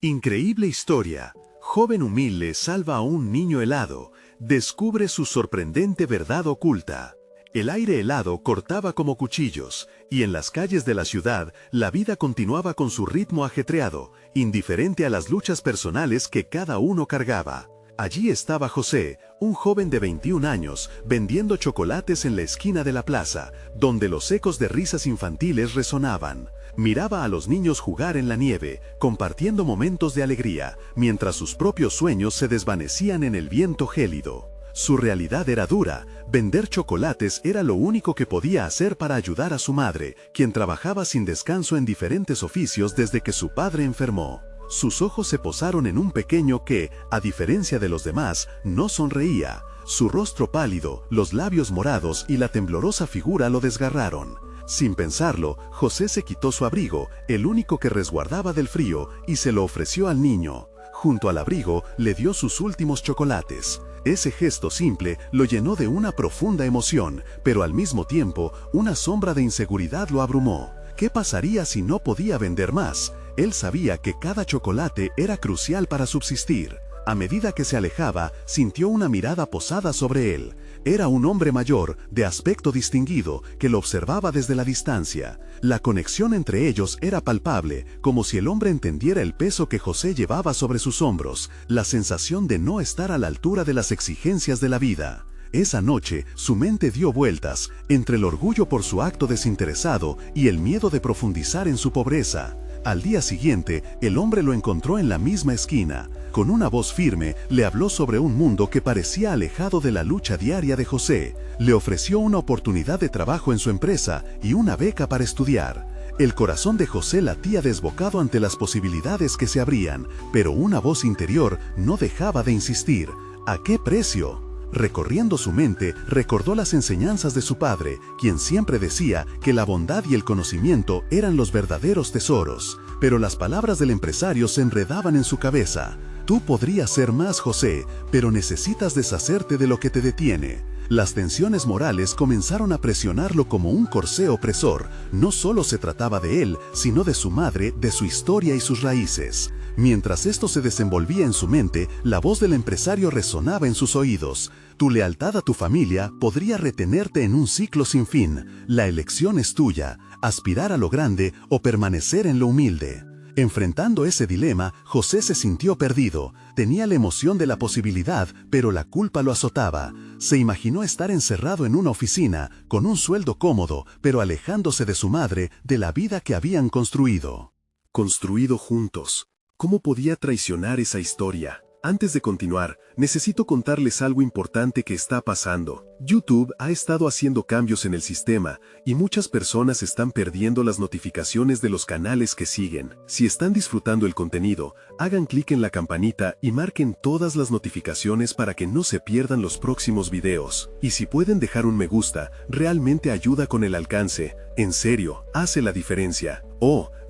Increíble historia. Joven humilde salva a un niño helado. Descubre su sorprendente verdad oculta. El aire helado cortaba como cuchillos, y en las calles de la ciudad, la vida continuaba con su ritmo ajetreado, indiferente a las luchas personales que cada uno cargaba. Allí estaba José, un joven de 21 años, vendiendo chocolates en la esquina de la plaza, donde los ecos de risas infantiles resonaban. Miraba a los niños jugar en la nieve, compartiendo momentos de alegría, mientras sus propios sueños se desvanecían en el viento gélido. Su realidad era dura. Vender chocolates era lo único que podía hacer para ayudar a su madre, quien trabajaba sin descanso en diferentes oficios desde que su padre enfermó. Sus ojos se posaron en un pequeño que, a diferencia de los demás, no sonreía. Su rostro pálido, los labios morados y la temblorosa figura lo desgarraron. Sin pensarlo, José se quitó su abrigo, el único que resguardaba del frío, y se lo ofreció al niño. Junto al abrigo, le dio sus últimos chocolates. Ese gesto simple lo llenó de una profunda emoción, pero al mismo tiempo, una sombra de inseguridad lo abrumó. ¿Qué pasaría si no podía vender más? Él sabía que cada chocolate era crucial para subsistir. A medida que se alejaba, sintió una mirada posada sobre él. Era un hombre mayor, de aspecto distinguido, que lo observaba desde la distancia. La conexión entre ellos era palpable, como si el hombre entendiera el peso que José llevaba sobre sus hombros, la sensación de no estar a la altura de las exigencias de la vida. Esa noche, su mente dio vueltas, entre el orgullo por su acto desinteresado y el miedo de profundizar en su pobreza. Al día siguiente, el hombre lo encontró en la misma esquina. Con una voz firme, le habló sobre un mundo que parecía alejado de la lucha diaria de José. Le ofreció una oportunidad de trabajo en su empresa y una beca para estudiar. El corazón de José latía desbocado ante las posibilidades que se abrían, pero una voz interior no dejaba de insistir. ¿A qué precio? Recorriendo su mente, recordó las enseñanzas de su padre, quien siempre decía que la bondad y el conocimiento eran los verdaderos tesoros. Pero las palabras del empresario se enredaban en su cabeza. Tú podrías ser más, José, pero necesitas deshacerte de lo que te detiene. Las tensiones morales comenzaron a presionarlo como un corsé opresor. No solo se trataba de él, sino de su madre, de su historia y sus raíces. Mientras esto se desenvolvía en su mente, la voz del empresario resonaba en sus oídos. Tu lealtad a tu familia podría retenerte en un ciclo sin fin. La elección es tuya, aspirar a lo grande o permanecer en lo humilde. Enfrentando ese dilema, José se sintió perdido. Tenía la emoción de la posibilidad, pero la culpa lo azotaba. Se imaginó estar encerrado en una oficina, con un sueldo cómodo, pero alejándose de su madre, de la vida que habían construido. Construido juntos. ¿Cómo podía traicionar esa historia? Antes de continuar, necesito contarles algo importante que está pasando. YouTube ha estado haciendo cambios en el sistema, y muchas personas están perdiendo las notificaciones de los canales que siguen. Si están disfrutando el contenido, hagan clic en la campanita y marquen todas las notificaciones para que no se pierdan los próximos videos. Y si pueden dejar un me gusta, realmente ayuda con el alcance. En serio, hace la diferencia.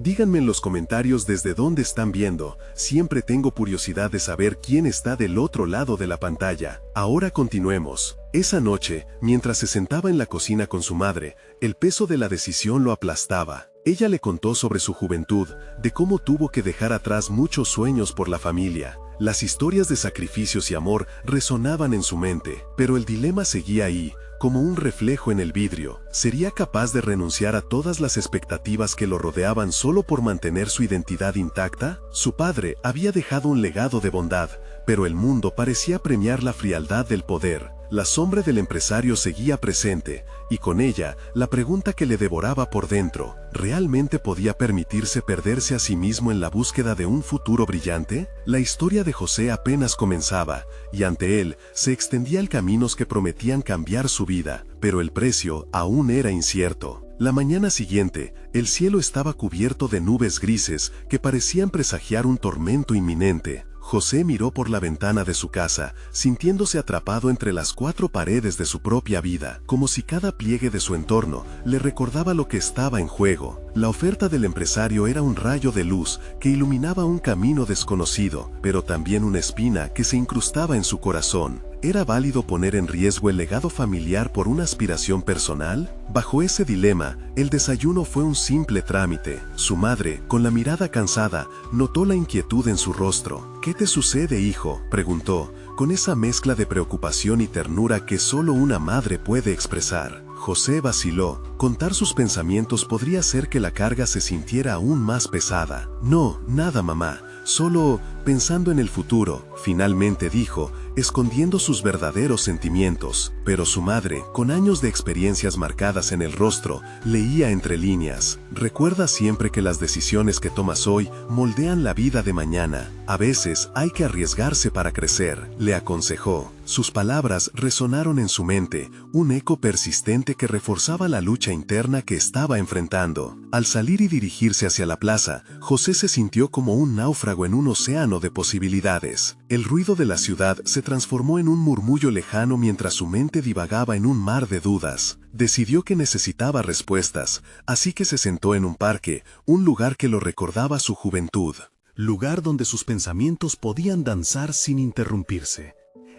Díganme en los comentarios desde dónde están viendo. Siempre tengo curiosidad de saber quién está del otro lado de la pantalla. Ahora continuemos. Esa noche, mientras se sentaba en la cocina con su madre, el peso de la decisión lo aplastaba. Ella le contó sobre su juventud, de cómo tuvo que dejar atrás muchos sueños por la familia. Las historias de sacrificios y amor resonaban en su mente, pero el dilema seguía ahí, como un reflejo en el vidrio. ¿Sería capaz de renunciar a todas las expectativas que lo rodeaban solo por mantener su identidad intacta? Su padre había dejado un legado de bondad, pero el mundo parecía premiar la frialdad del poder. La sombra del empresario seguía presente, y con ella, la pregunta que le devoraba por dentro: ¿realmente podía permitirse perderse a sí mismo en la búsqueda de un futuro brillante? La historia de José apenas comenzaba, y ante él se extendían caminos que prometían cambiar su vida, pero el precio aún era incierto. La mañana siguiente, el cielo estaba cubierto de nubes grises que parecían presagiar un tormento inminente. José miró por la ventana de su casa, sintiéndose atrapado entre las cuatro paredes de su propia vida, como si cada pliegue de su entorno le recordaba lo que estaba en juego. La oferta del empresario era un rayo de luz que iluminaba un camino desconocido, pero también una espina que se incrustaba en su corazón. ¿Era válido poner en riesgo el legado familiar por una aspiración personal? Bajo ese dilema, el desayuno fue un simple trámite. Su madre, con la mirada cansada, notó la inquietud en su rostro. «¿Qué te sucede, hijo?», preguntó, con esa mezcla de preocupación y ternura que solo una madre puede expresar. José vaciló. Contar sus pensamientos podría hacer que la carga se sintiera aún más pesada. «No, nada, mamá. Solo pensando en el futuro», finalmente dijo, escondiendo sus verdaderos sentimientos. Pero su madre, con años de experiencias marcadas en el rostro, leía entre líneas. «Recuerda siempre que las decisiones que tomas hoy moldean la vida de mañana. A veces hay que arriesgarse para crecer», le aconsejó. Sus palabras resonaron en su mente, un eco persistente que reforzaba la lucha interna que estaba enfrentando. Al salir y dirigirse hacia la plaza, José se sintió como un náufrago en un océano de posibilidades. El ruido de la ciudad se transformó en un murmullo lejano mientras su mente divagaba en un mar de dudas. Decidió que necesitaba respuestas, así que se sentó en un parque, un lugar que lo recordaba su juventud. Lugar donde sus pensamientos podían danzar sin interrumpirse.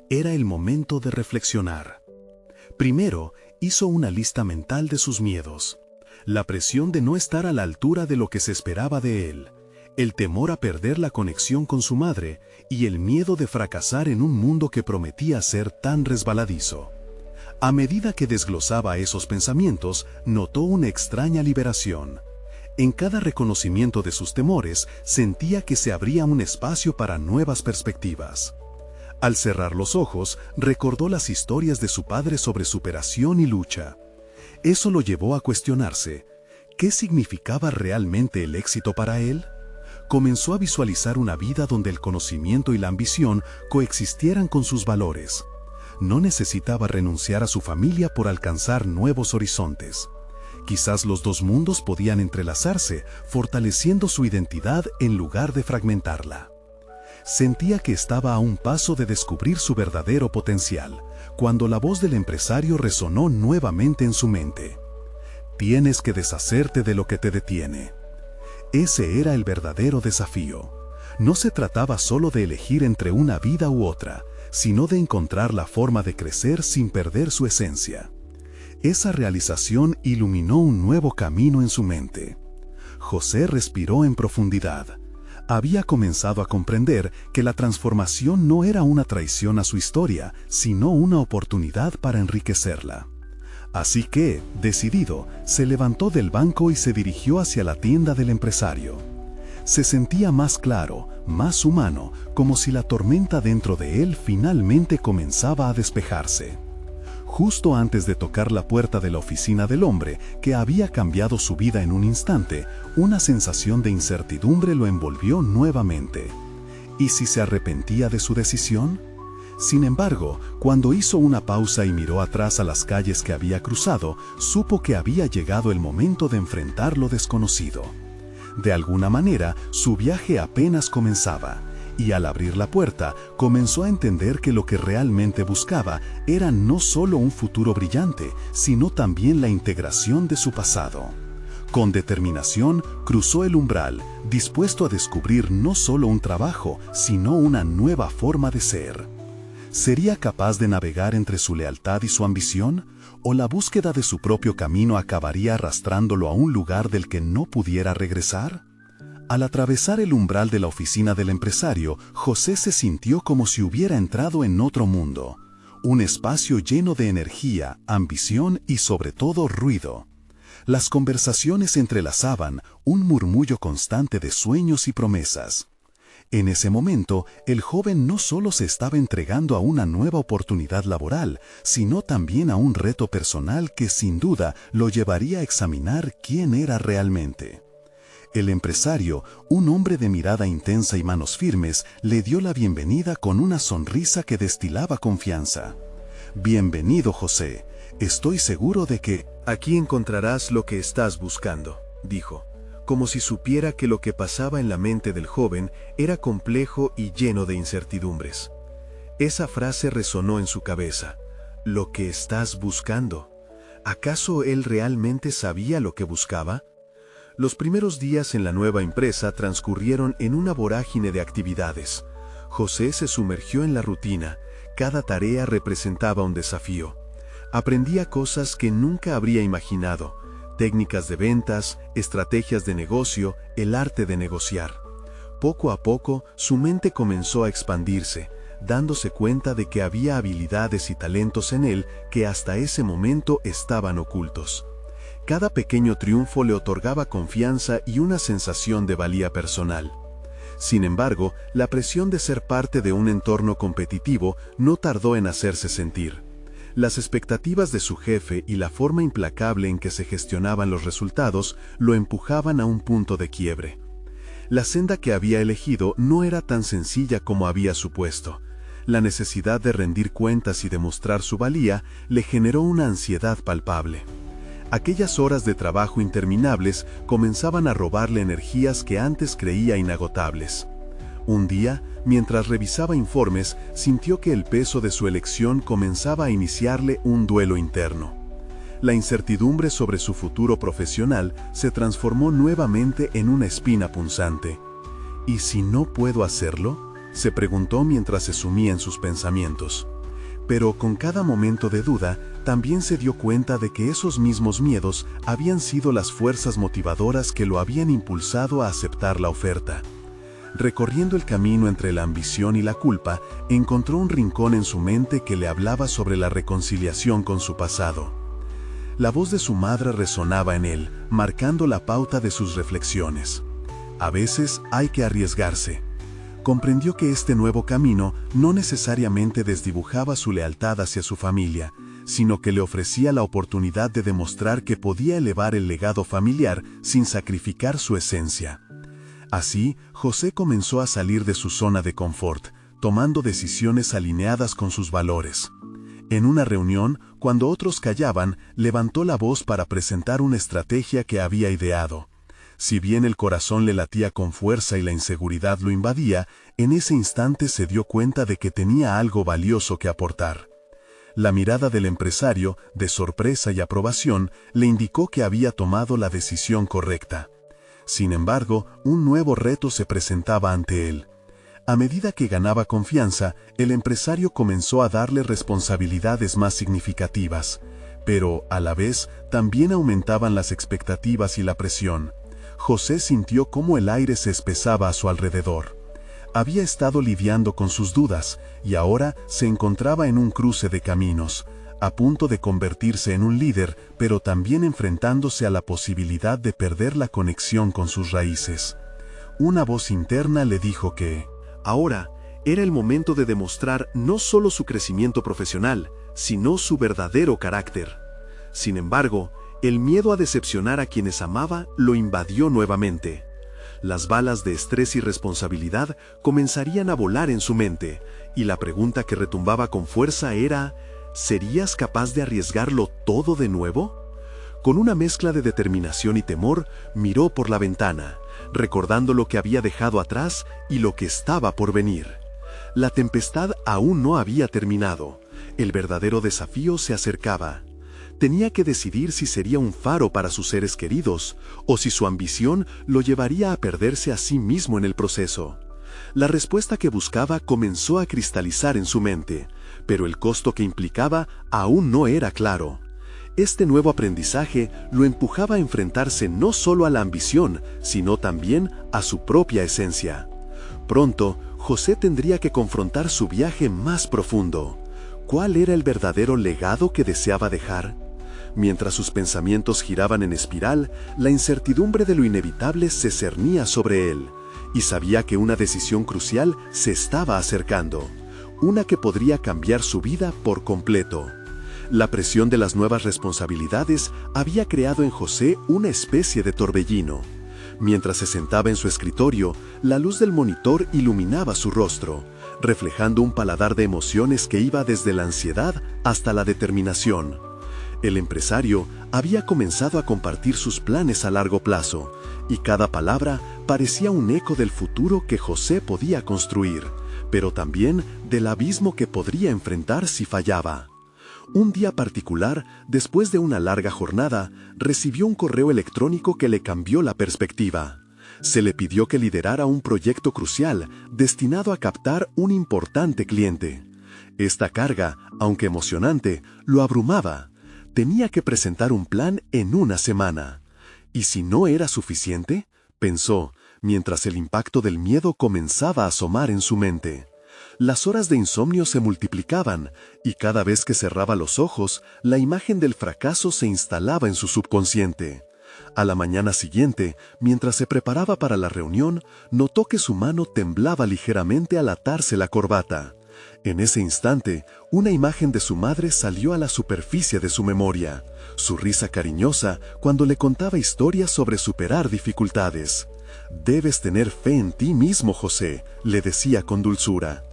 Era el momento de reflexionar. Primero, hizo una lista mental de sus miedos. La presión de no estar a la altura de lo que se esperaba de él, el temor a perder la conexión con su madre y el miedo de fracasar en un mundo que prometía ser tan resbaladizo. A medida que desglosaba esos pensamientos, notó una extraña liberación. En cada reconocimiento de sus temores, sentía que se abría un espacio para nuevas perspectivas. Al cerrar los ojos, recordó las historias de su padre sobre superación y lucha. Eso lo llevó a cuestionarse. ¿Qué significaba realmente el éxito para él? Comenzó a visualizar una vida donde el conocimiento y la ambición coexistieran con sus valores. No necesitaba renunciar a su familia por alcanzar nuevos horizontes. Quizás los dos mundos podían entrelazarse, fortaleciendo su identidad en lugar de fragmentarla. Sentía que estaba a un paso de descubrir su verdadero potencial, cuando la voz del empresario resonó nuevamente en su mente. «Tienes que deshacerte de lo que te detiene». Ese era el verdadero desafío. No se trataba solo de elegir entre una vida u otra, sino de encontrar la forma de crecer sin perder su esencia. Esa realización iluminó un nuevo camino en su mente. José respiró en profundidad. Había comenzado a comprender que la transformación no era una traición a su historia, sino una oportunidad para enriquecerla. Así que, decidido, se levantó del banco y se dirigió hacia la tienda del empresario. Se sentía más claro, más humano, como si la tormenta dentro de él finalmente comenzaba a despejarse. Justo antes de tocar la puerta de la oficina del hombre, que había cambiado su vida en un instante, una sensación de incertidumbre lo envolvió nuevamente. ¿Y si se arrepentía de su decisión? Sin embargo, cuando hizo una pausa y miró atrás a las calles que había cruzado, supo que había llegado el momento de enfrentar lo desconocido. De alguna manera, su viaje apenas comenzaba. Y al abrir la puerta, comenzó a entender que lo que realmente buscaba era no solo un futuro brillante, sino también la integración de su pasado. Con determinación, cruzó el umbral, dispuesto a descubrir no solo un trabajo, sino una nueva forma de ser. ¿Sería capaz de navegar entre su lealtad y su ambición? ¿O la búsqueda de su propio camino acabaría arrastrándolo a un lugar del que no pudiera regresar? Al atravesar el umbral de la oficina del empresario, José se sintió como si hubiera entrado en otro mundo. Un espacio lleno de energía, ambición y sobre todo ruido. Las conversaciones entrelazaban, un murmullo constante de sueños y promesas. En ese momento, el joven no solo se estaba entregando a una nueva oportunidad laboral, sino también a un reto personal que sin duda lo llevaría a examinar quién era realmente. El empresario, un hombre de mirada intensa y manos firmes, le dio la bienvenida con una sonrisa que destilaba confianza. «Bienvenido, José. Estoy seguro de que aquí encontrarás lo que estás buscando», dijo, como si supiera que lo que pasaba en la mente del joven era complejo y lleno de incertidumbres. Esa frase resonó en su cabeza. «Lo que estás buscando». ¿Acaso él realmente sabía lo que buscaba? Los primeros días en la nueva empresa transcurrieron en una vorágine de actividades. José se sumergió en la rutina. Cada tarea representaba un desafío. Aprendía cosas que nunca habría imaginado: técnicas de ventas, estrategias de negocio, el arte de negociar. Poco a poco, su mente comenzó a expandirse, dándose cuenta de que había habilidades y talentos en él que hasta ese momento estaban ocultos. Cada pequeño triunfo le otorgaba confianza y una sensación de valía personal. Sin embargo, la presión de ser parte de un entorno competitivo no tardó en hacerse sentir. Las expectativas de su jefe y la forma implacable en que se gestionaban los resultados lo empujaban a un punto de quiebre. La senda que había elegido no era tan sencilla como había supuesto. La necesidad de rendir cuentas y demostrar su valía le generó una ansiedad palpable. Aquellas horas de trabajo interminables comenzaban a robarle energías que antes creía inagotables. Un día, mientras revisaba informes, sintió que el peso de su elección comenzaba a iniciarle un duelo interno. La incertidumbre sobre su futuro profesional se transformó nuevamente en una espina punzante. ¿Y si no puedo hacerlo?, se preguntó mientras se sumía en sus pensamientos. Pero con cada momento de duda, también se dio cuenta de que esos mismos miedos habían sido las fuerzas motivadoras que lo habían impulsado a aceptar la oferta. Recorriendo el camino entre la ambición y la culpa, encontró un rincón en su mente que le hablaba sobre la reconciliación con su pasado. La voz de su madre resonaba en él, marcando la pauta de sus reflexiones. A veces hay que arriesgarse. Comprendió que este nuevo camino no necesariamente desdibujaba su lealtad hacia su familia, sino que le ofrecía la oportunidad de demostrar que podía elevar el legado familiar sin sacrificar su esencia. Así, José comenzó a salir de su zona de confort, tomando decisiones alineadas con sus valores. En una reunión, cuando otros callaban, levantó la voz para presentar una estrategia que había ideado. Si bien el corazón le latía con fuerza y la inseguridad lo invadía, en ese instante se dio cuenta de que tenía algo valioso que aportar. La mirada del empresario, de sorpresa y aprobación, le indicó que había tomado la decisión correcta. Sin embargo, un nuevo reto se presentaba ante él. A medida que ganaba confianza, el empresario comenzó a darle responsabilidades más significativas, pero, a la vez, también aumentaban las expectativas y la presión. José sintió cómo el aire se espesaba a su alrededor. Había estado lidiando con sus dudas, y ahora se encontraba en un cruce de caminos, a punto de convertirse en un líder, pero también enfrentándose a la posibilidad de perder la conexión con sus raíces. Una voz interna le dijo que ahora era el momento de demostrar no solo su crecimiento profesional, sino su verdadero carácter. Sin embargo, el miedo a decepcionar a quienes amaba lo invadió nuevamente. Las balas de estrés y responsabilidad comenzarían a volar en su mente, y la pregunta que retumbaba con fuerza era: ¿serías capaz de arriesgarlo todo de nuevo? Con una mezcla de determinación y temor, miró por la ventana, recordando lo que había dejado atrás y lo que estaba por venir. La tempestad aún no había terminado. El verdadero desafío se acercaba. Tenía que decidir si sería un faro para sus seres queridos, o si su ambición lo llevaría a perderse a sí mismo en el proceso. La respuesta que buscaba comenzó a cristalizar en su mente, pero el costo que implicaba aún no era claro. Este nuevo aprendizaje lo empujaba a enfrentarse no solo a la ambición, sino también a su propia esencia. Pronto, José tendría que confrontar su viaje más profundo. ¿Cuál era el verdadero legado que deseaba dejar? Mientras sus pensamientos giraban en espiral, la incertidumbre de lo inevitable se cernía sobre él, y sabía que una decisión crucial se estaba acercando, una que podría cambiar su vida por completo. La presión de las nuevas responsabilidades había creado en José una especie de torbellino. Mientras se sentaba en su escritorio, la luz del monitor iluminaba su rostro, reflejando un paladar de emociones que iba desde la ansiedad hasta la determinación. El empresario había comenzado a compartir sus planes a largo plazo, y cada palabra parecía un eco del futuro que José podía construir, pero también del abismo que podría enfrentar si fallaba. Un día particular, después de una larga jornada, recibió un correo electrónico que le cambió la perspectiva. Se le pidió que liderara un proyecto crucial destinado a captar un importante cliente. Esta carga, aunque emocionante, lo abrumaba. Tenía que presentar un plan en una semana. ¿Y si no era suficiente?, pensó, mientras el impacto del miedo comenzaba a asomar en su mente. Las horas de insomnio se multiplicaban, y cada vez que cerraba los ojos, la imagen del fracaso se instalaba en su subconsciente. A la mañana siguiente, mientras se preparaba para la reunión, notó que su mano temblaba ligeramente al atarse la corbata. En ese instante, una imagen de su madre salió a la superficie de su memoria, su risa cariñosa cuando le contaba historias sobre superar dificultades. «Debes tener fe en ti mismo, José», le decía con dulzura.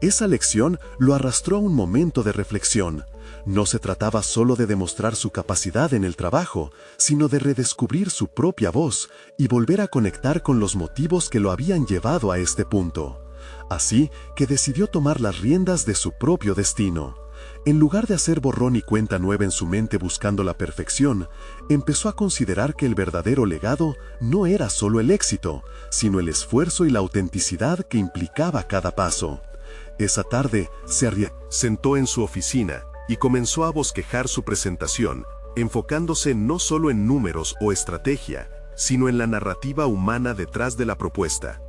Esa lección lo arrastró a un momento de reflexión. No se trataba solo de demostrar su capacidad en el trabajo, sino de redescubrir su propia voz y volver a conectar con los motivos que lo habían llevado a este punto. Así que decidió tomar las riendas de su propio destino. En lugar de hacer borrón y cuenta nueva en su mente buscando la perfección, empezó a considerar que el verdadero legado no era solo el éxito, sino el esfuerzo y la autenticidad que implicaba cada paso. Esa tarde se sentó en su oficina y comenzó a bosquejar su presentación, enfocándose no solo en números o estrategia, sino en la narrativa humana detrás de la propuesta.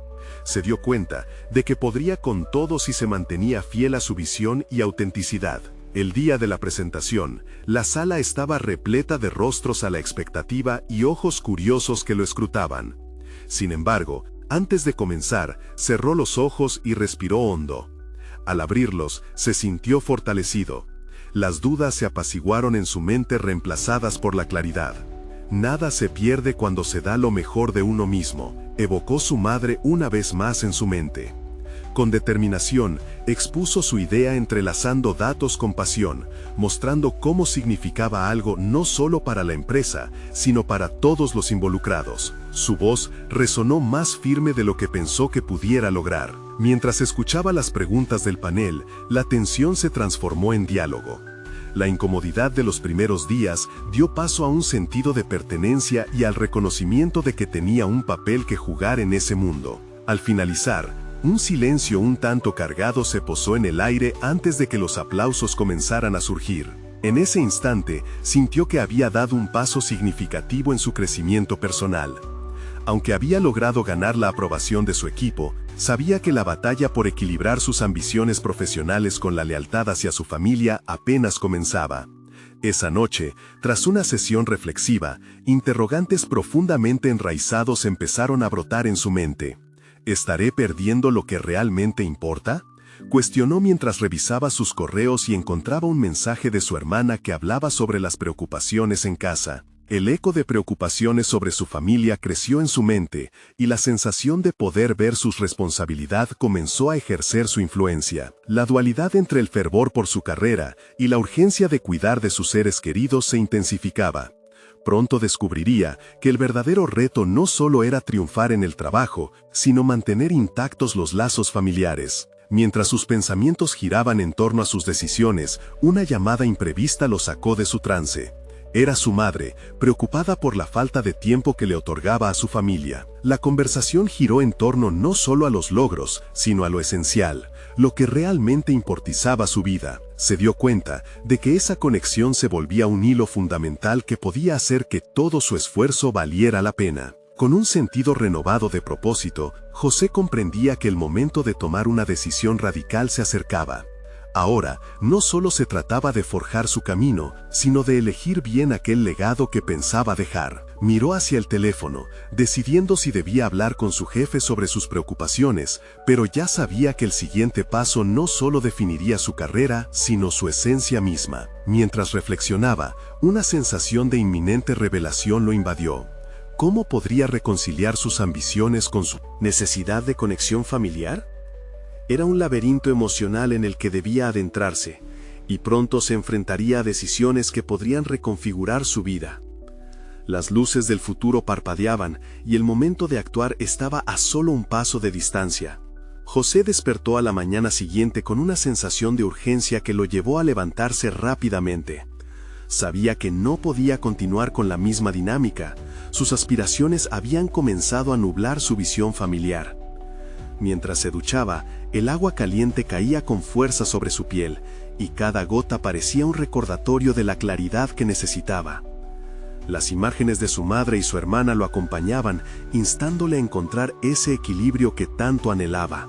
Se dio cuenta de que podría con todo si se mantenía fiel a su visión y autenticidad. El día de la presentación, la sala estaba repleta de rostros a la expectativa y ojos curiosos que lo escrutaban. Sin embargo, antes de comenzar, cerró los ojos y respiró hondo. Al abrirlos, se sintió fortalecido. Las dudas se apaciguaron en su mente reemplazadas por la claridad. Nada se pierde cuando se da lo mejor de uno mismo, evocó su madre una vez más en su mente. Con determinación, expuso su idea entrelazando datos con pasión, mostrando cómo significaba algo no solo para la empresa, sino para todos los involucrados. Su voz resonó más firme de lo que pensó que pudiera lograr. Mientras escuchaba las preguntas del panel, la tensión se transformó en diálogo. La incomodidad de los primeros días dio paso a un sentido de pertenencia y al reconocimiento de que tenía un papel que jugar en ese mundo. Al finalizar, un silencio un tanto cargado se posó en el aire antes de que los aplausos comenzaran a surgir. En ese instante, sintió que había dado un paso significativo en su crecimiento personal. Aunque había logrado ganar la aprobación de su equipo, sabía que la batalla por equilibrar sus ambiciones profesionales con la lealtad hacia su familia apenas comenzaba. Esa noche, tras una sesión reflexiva, interrogantes profundamente enraizados empezaron a brotar en su mente. ¿Estaré perdiendo lo que realmente importa?, cuestionó mientras revisaba sus correos y encontraba un mensaje de su hermana que hablaba sobre las preocupaciones en casa. El eco de preocupaciones sobre su familia creció en su mente, y la sensación de poder ver su responsabilidad comenzó a ejercer su influencia. La dualidad entre el fervor por su carrera y la urgencia de cuidar de sus seres queridos se intensificaba. Pronto descubriría que el verdadero reto no solo era triunfar en el trabajo, sino mantener intactos los lazos familiares. Mientras sus pensamientos giraban en torno a sus decisiones, una llamada imprevista lo sacó de su trance. Era su madre, preocupada por la falta de tiempo que le otorgaba a su familia. La conversación giró en torno no solo a los logros, sino a lo esencial, lo que realmente importaba su vida. Se dio cuenta de que esa conexión se volvía un hilo fundamental que podía hacer que todo su esfuerzo valiera la pena. Con un sentido renovado de propósito, José comprendía que el momento de tomar una decisión radical se acercaba. Ahora, no solo se trataba de forjar su camino, sino de elegir bien aquel legado que pensaba dejar. Miró hacia el teléfono, decidiendo si debía hablar con su jefe sobre sus preocupaciones, pero ya sabía que el siguiente paso no solo definiría su carrera, sino su esencia misma. Mientras reflexionaba, una sensación de inminente revelación lo invadió. ¿Cómo podría reconciliar sus ambiciones con su necesidad de conexión familiar? Era un laberinto emocional en el que debía adentrarse, y pronto se enfrentaría a decisiones que podrían reconfigurar su vida. Las luces del futuro parpadeaban, y el momento de actuar estaba a solo un paso de distancia. José despertó a la mañana siguiente con una sensación de urgencia que lo llevó a levantarse rápidamente. Sabía que no podía continuar con la misma dinámica. Sus aspiraciones habían comenzado a nublar su visión familiar. Mientras se duchaba, el agua caliente caía con fuerza sobre su piel, y cada gota parecía un recordatorio de la claridad que necesitaba. Las imágenes de su madre y su hermana lo acompañaban, instándole a encontrar ese equilibrio que tanto anhelaba.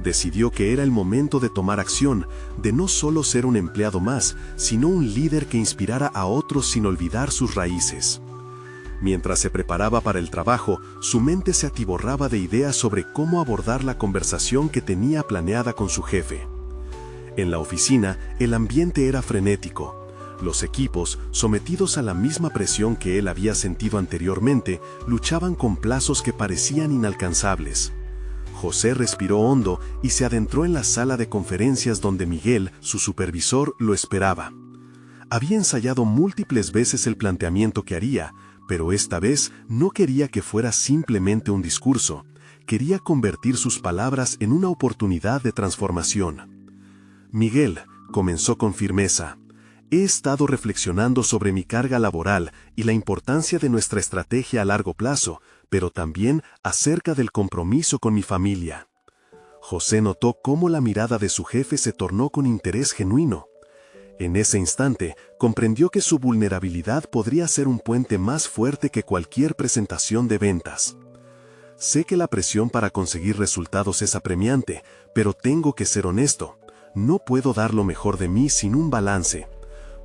Decidió que era el momento de tomar acción, de no solo ser un empleado más, sino un líder que inspirara a otros sin olvidar sus raíces. Mientras se preparaba para el trabajo, su mente se atiborraba de ideas sobre cómo abordar la conversación que tenía planeada con su jefe. En la oficina, el ambiente era frenético. Los equipos, sometidos a la misma presión que él había sentido anteriormente, luchaban con plazos que parecían inalcanzables. José respiró hondo y se adentró en la sala de conferencias donde Miguel, su supervisor, lo esperaba. Había ensayado múltiples veces el planteamiento que haría, pero esta vez no quería que fuera simplemente un discurso. Quería convertir sus palabras en una oportunidad de transformación. Miguel, comenzó con firmeza. He estado reflexionando sobre mi carga laboral y la importancia de nuestra estrategia a largo plazo, pero también acerca del compromiso con mi familia. José notó cómo la mirada de su jefe se tornó con interés genuino. En ese instante, comprendió que su vulnerabilidad podría ser un puente más fuerte que cualquier presentación de ventas. Sé que la presión para conseguir resultados es apremiante, pero tengo que ser honesto. No puedo dar lo mejor de mí sin un balance.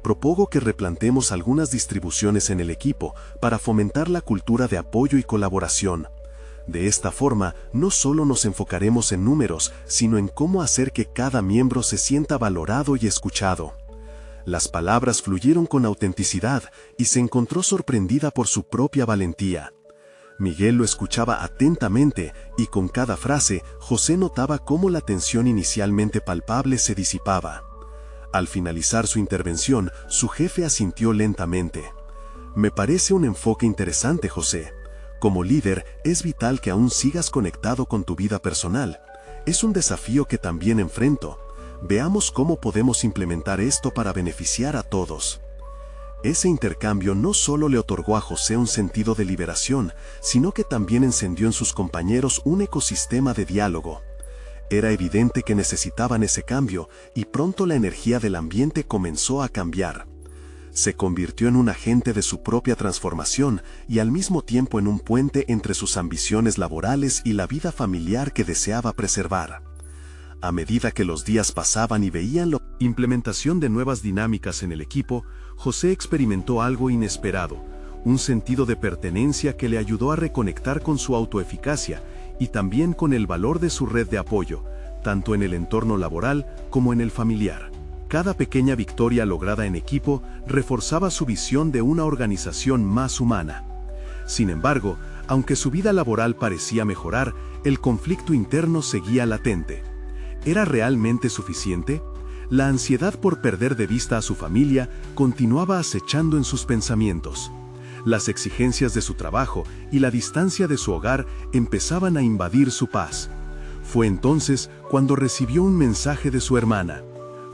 Propongo que replantemos algunas distribuciones en el equipo para fomentar la cultura de apoyo y colaboración. De esta forma, no solo nos enfocaremos en números, sino en cómo hacer que cada miembro se sienta valorado y escuchado. Las palabras fluyeron con autenticidad y se encontró sorprendida por su propia valentía. Miguel lo escuchaba atentamente y con cada frase, José notaba cómo la tensión inicialmente palpable se disipaba. Al finalizar su intervención, su jefe asintió lentamente. Me parece un enfoque interesante, José. Como líder, es vital que aún sigas conectado con tu vida personal. Es un desafío que también enfrento. Veamos cómo podemos implementar esto para beneficiar a todos. Ese intercambio no solo le otorgó a José un sentido de liberación, sino que también encendió en sus compañeros un ecosistema de diálogo. Era evidente que necesitaban ese cambio, y pronto la energía del ambiente comenzó a cambiar. Se convirtió en un agente de su propia transformación y al mismo tiempo en un puente entre sus ambiciones laborales y la vida familiar que deseaba preservar. A medida que los días pasaban y veían la implementación de nuevas dinámicas en el equipo, José experimentó algo inesperado, un sentido de pertenencia que le ayudó a reconectar con su autoeficacia y también con el valor de su red de apoyo, tanto en el entorno laboral como en el familiar. Cada pequeña victoria lograda en equipo reforzaba su visión de una organización más humana. Sin embargo, aunque su vida laboral parecía mejorar, el conflicto interno seguía latente. ¿Era realmente suficiente? La ansiedad por perder de vista a su familia continuaba acechando en sus pensamientos. Las exigencias de su trabajo y la distancia de su hogar empezaban a invadir su paz. Fue entonces cuando recibió un mensaje de su hermana.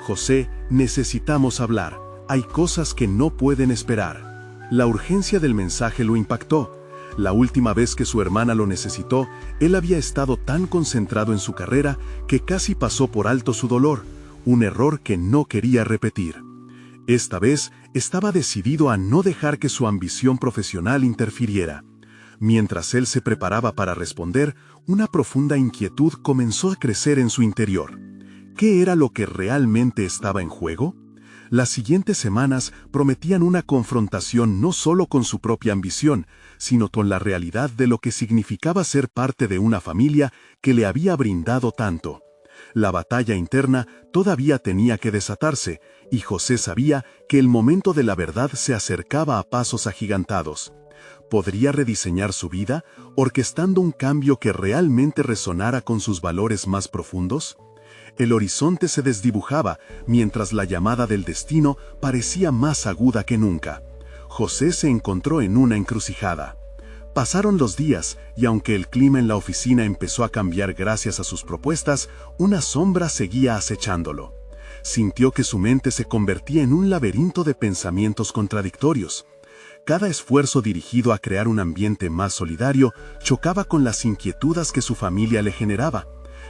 José, necesitamos hablar. Hay cosas que no pueden esperar. La urgencia del mensaje lo impactó. La última vez que su hermana lo necesitó, él había estado tan concentrado en su carrera que casi pasó por alto su dolor, un error que no quería repetir. Esta vez estaba decidido a no dejar que su ambición profesional interfiriera. Mientras él se preparaba para responder, una profunda inquietud comenzó a crecer en su interior. ¿Qué era lo que realmente estaba en juego? Las siguientes semanas prometían una confrontación no solo con su propia ambición, sino con la realidad de lo que significaba ser parte de una familia que le había brindado tanto. La batalla interna todavía tenía que desatarse, y José sabía que el momento de la verdad se acercaba a pasos agigantados. ¿Podría rediseñar su vida, orquestando un cambio que realmente resonara con sus valores más profundos? El horizonte se desdibujaba, mientras la llamada del destino parecía más aguda que nunca. José se encontró en una encrucijada. Pasaron los días, y aunque el clima en la oficina empezó a cambiar gracias a sus propuestas, una sombra seguía acechándolo. Sintió que su mente se convertía en un laberinto de pensamientos contradictorios. Cada esfuerzo dirigido a crear un ambiente más solidario chocaba con las inquietudes que su familia le generaba.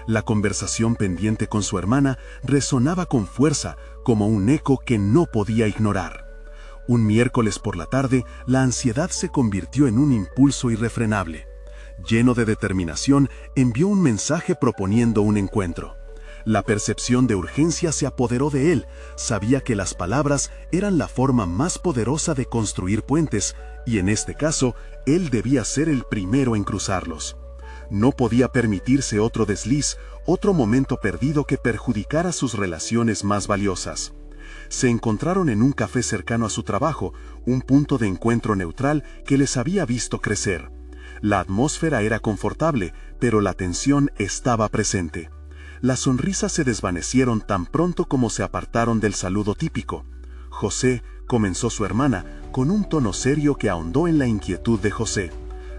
La conversación pendiente con su hermana resonaba con fuerza, como un eco que no podía ignorar. Un miércoles por la tarde, la ansiedad se convirtió en un impulso irrefrenable. Lleno de determinación, envió un mensaje proponiendo un encuentro. La percepción de urgencia se apoderó de él. Sabía que las palabras eran la forma más poderosa de construir puentes, y en este caso, él debía ser el primero en cruzarlos. No podía permitirse otro desliz, otro momento perdido que perjudicara sus relaciones más valiosas. Se encontraron en un café cercano a su trabajo, un punto de encuentro neutral que les había visto crecer. La atmósfera era confortable, pero la tensión estaba presente. Las sonrisas se desvanecieron tan pronto como se apartaron del saludo típico. José, comenzó su hermana, con un tono serio que ahondó en la inquietud de José.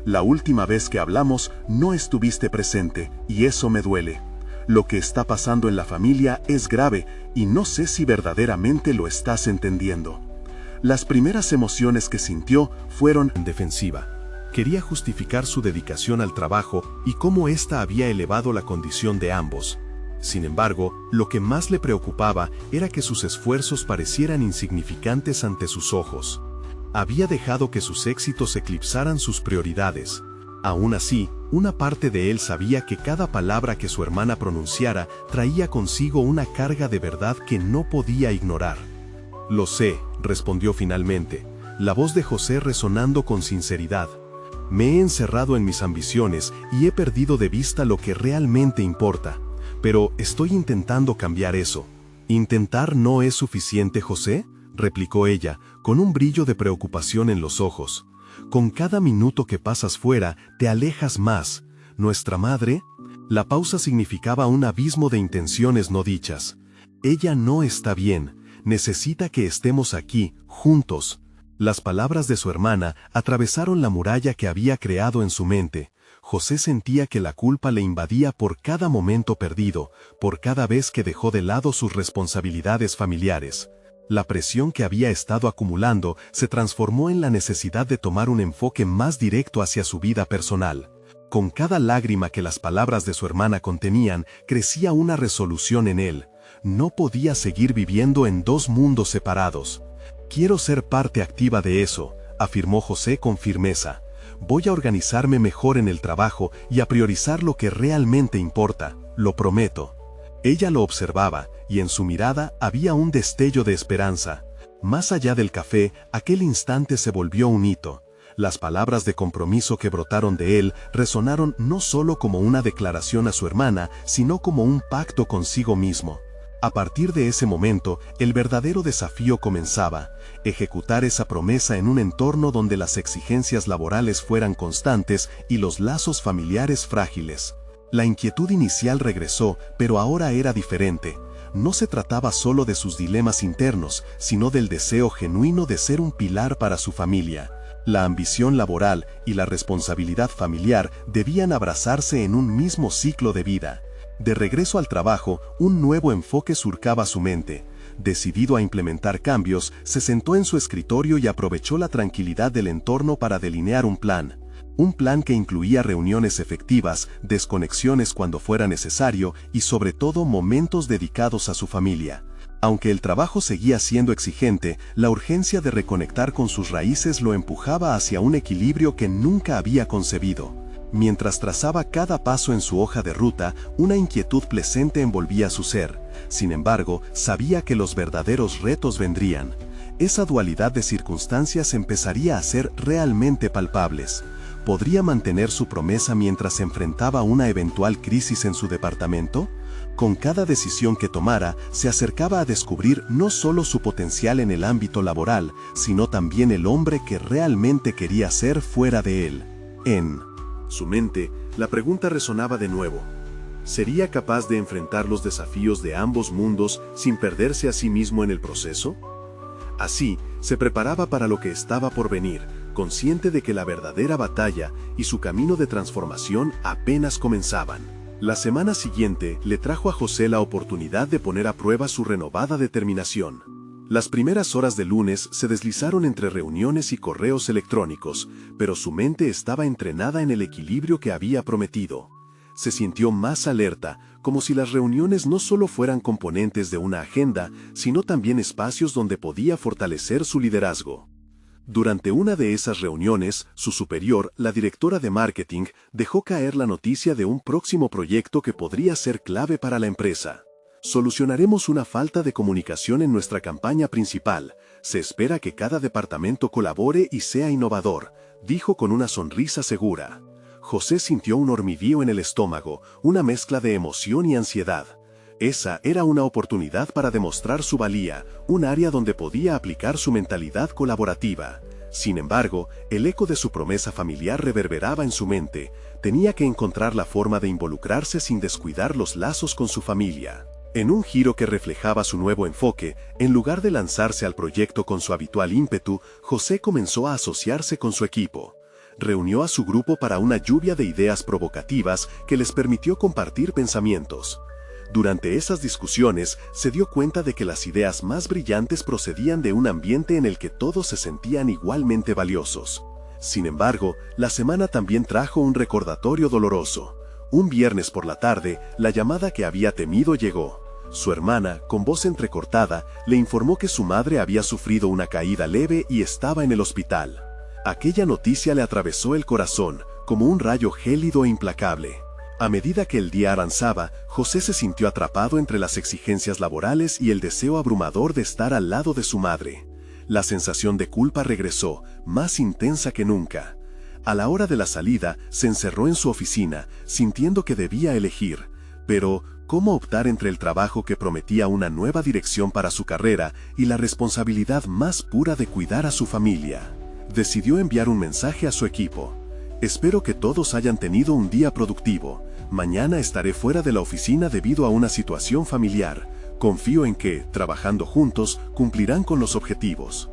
La última vez que hablamos no estuviste presente, y eso me duele. Lo que está pasando en la familia es grave, y no sé si verdaderamente lo estás entendiendo. Las primeras emociones que sintió fueron defensiva. Quería justificar su dedicación al trabajo y cómo ésta había elevado la condición de ambos. Sin embargo, lo que más le preocupaba era que sus esfuerzos parecieran insignificantes ante sus ojos. Había dejado que sus éxitos eclipsaran sus prioridades. Aún así, una parte de él sabía que cada palabra que su hermana pronunciara traía consigo una carga de verdad que no podía ignorar. «Lo sé», respondió finalmente, la voz de José resonando con sinceridad. «Me he encerrado en mis ambiciones y he perdido de vista lo que realmente importa. Pero estoy intentando cambiar eso». «¿Intentar no es suficiente, José?», replicó ella, con un brillo de preocupación en los ojos. «Con cada minuto que pasas fuera, te alejas más. Nuestra madre...». La pausa significaba un abismo de intenciones no dichas. «Ella no está bien. Necesita que estemos aquí, juntos». Las palabras de su hermana atravesaron la muralla que había creado en su mente. José sentía que la culpa le invadía por cada momento perdido, por cada vez que dejó de lado sus responsabilidades familiares. La presión que había estado acumulando se transformó en la necesidad de tomar un enfoque más directo hacia su vida personal. Con cada lágrima que las palabras de su hermana contenían, crecía una resolución en él. No podía seguir viviendo en dos mundos separados. «Quiero ser parte activa de eso», afirmó José con firmeza. «Voy a organizarme mejor en el trabajo y a priorizar lo que realmente importa, lo prometo». Ella lo observaba, y en su mirada había un destello de esperanza. Más allá del café, aquel instante se volvió un hito. Las palabras de compromiso que brotaron de él resonaron no solo como una declaración a su hermana, sino como un pacto consigo mismo. A partir de ese momento, el verdadero desafío comenzaba: ejecutar esa promesa en un entorno donde las exigencias laborales fueran constantes y los lazos familiares frágiles. La inquietud inicial regresó, pero ahora era diferente. No se trataba solo de sus dilemas internos, sino del deseo genuino de ser un pilar para su familia. La ambición laboral y la responsabilidad familiar debían abrazarse en un mismo ciclo de vida. De regreso al trabajo, un nuevo enfoque surcaba su mente. Decidido a implementar cambios, se sentó en su escritorio y aprovechó la tranquilidad del entorno para delinear un plan. Un plan que incluía reuniones efectivas, desconexiones cuando fuera necesario y sobre todo momentos dedicados a su familia. Aunque el trabajo seguía siendo exigente, la urgencia de reconectar con sus raíces lo empujaba hacia un equilibrio que nunca había concebido. Mientras trazaba cada paso en su hoja de ruta, una inquietud presente envolvía su ser. Sin embargo, sabía que los verdaderos retos vendrían. Esa dualidad de circunstancias empezaría a ser realmente palpables. ¿Podría mantener su promesa mientras enfrentaba una eventual crisis en su departamento? Con cada decisión que tomara, se acercaba a descubrir no solo su potencial en el ámbito laboral, sino también el hombre que realmente quería ser fuera de él. En su mente, la pregunta resonaba de nuevo. ¿Sería capaz de enfrentar los desafíos de ambos mundos sin perderse a sí mismo en el proceso? Así, se preparaba para lo que estaba por venir, consciente de que la verdadera batalla y su camino de transformación apenas comenzaban. La semana siguiente le trajo a José la oportunidad de poner a prueba su renovada determinación. Las primeras horas del lunes se deslizaron entre reuniones y correos electrónicos, pero su mente estaba entrenada en el equilibrio que había prometido. Se sintió más alerta, como si las reuniones no solo fueran componentes de una agenda, sino también espacios donde podía fortalecer su liderazgo. Durante una de esas reuniones, su superior, la directora de marketing, dejó caer la noticia de un próximo proyecto que podría ser clave para la empresa. Solucionaremos una falta de comunicación en nuestra campaña principal. Se espera que cada departamento colabore y sea innovador, dijo con una sonrisa segura. José sintió un hormigueo en el estómago, una mezcla de emoción y ansiedad. Esa era una oportunidad para demostrar su valía, un área donde podía aplicar su mentalidad colaborativa. Sin embargo, el eco de su promesa familiar reverberaba en su mente. Tenía que encontrar la forma de involucrarse sin descuidar los lazos con su familia. En un giro que reflejaba su nuevo enfoque, en lugar de lanzarse al proyecto con su habitual ímpetu, José comenzó a asociarse con su equipo. Reunió a su grupo para una lluvia de ideas provocativas que les permitió compartir pensamientos. Durante esas discusiones, se dio cuenta de que las ideas más brillantes procedían de un ambiente en el que todos se sentían igualmente valiosos. Sin embargo, la semana también trajo un recordatorio doloroso. Un viernes por la tarde, la llamada que había temido llegó. Su hermana, con voz entrecortada, le informó que su madre había sufrido una caída leve y estaba en el hospital. Aquella noticia le atravesó el corazón, como un rayo gélido e implacable. A medida que el día avanzaba, José se sintió atrapado entre las exigencias laborales y el deseo abrumador de estar al lado de su madre. La sensación de culpa regresó, más intensa que nunca. A la hora de la salida, se encerró en su oficina, sintiendo que debía elegir. Pero, ¿cómo optar entre el trabajo que prometía una nueva dirección para su carrera y la responsabilidad más pura de cuidar a su familia? Decidió enviar un mensaje a su equipo. Espero que todos hayan tenido un día productivo. Mañana estaré fuera de la oficina debido a una situación familiar. Confío en que, trabajando juntos, cumplirán con los objetivos.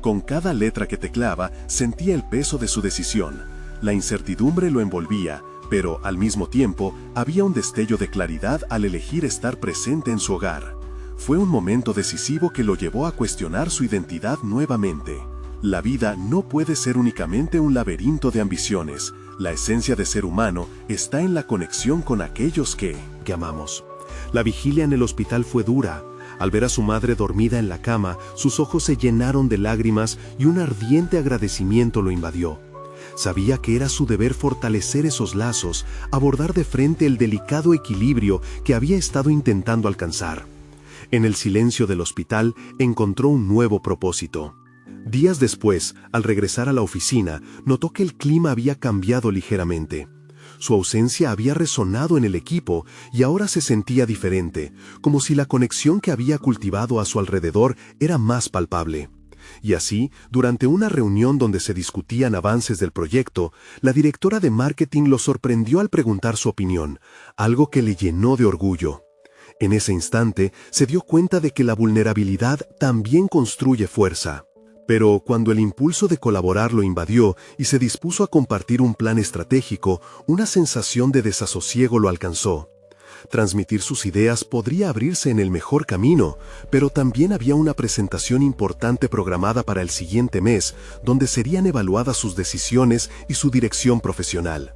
Con cada letra que teclaba, sentía el peso de su decisión. La incertidumbre lo envolvía, pero, al mismo tiempo, había un destello de claridad al elegir estar presente en su hogar. Fue un momento decisivo que lo llevó a cuestionar su identidad nuevamente. La vida no puede ser únicamente un laberinto de ambiciones. La esencia de ser humano está en la conexión con aquellos que amamos. La vigilia en el hospital fue dura. Al ver a su madre dormida en la cama, sus ojos se llenaron de lágrimas y un ardiente agradecimiento lo invadió. Sabía que era su deber fortalecer esos lazos, abordar de frente el delicado equilibrio que había estado intentando alcanzar. En el silencio del hospital encontró un nuevo propósito. Días después, al regresar a la oficina, notó que el clima había cambiado ligeramente. Su ausencia había resonado en el equipo y ahora se sentía diferente, como si la conexión que había cultivado a su alrededor era más palpable. Y así, durante una reunión donde se discutían avances del proyecto, la directora de marketing lo sorprendió al preguntar su opinión, algo que le llenó de orgullo. En ese instante, se dio cuenta de que la vulnerabilidad también construye fuerza. Pero cuando el impulso de colaborar lo invadió y se dispuso a compartir un plan estratégico, una sensación de desasosiego lo alcanzó. Transmitir sus ideas podría abrirse en el mejor camino, pero también había una presentación importante programada para el siguiente mes, donde serían evaluadas sus decisiones y su dirección profesional.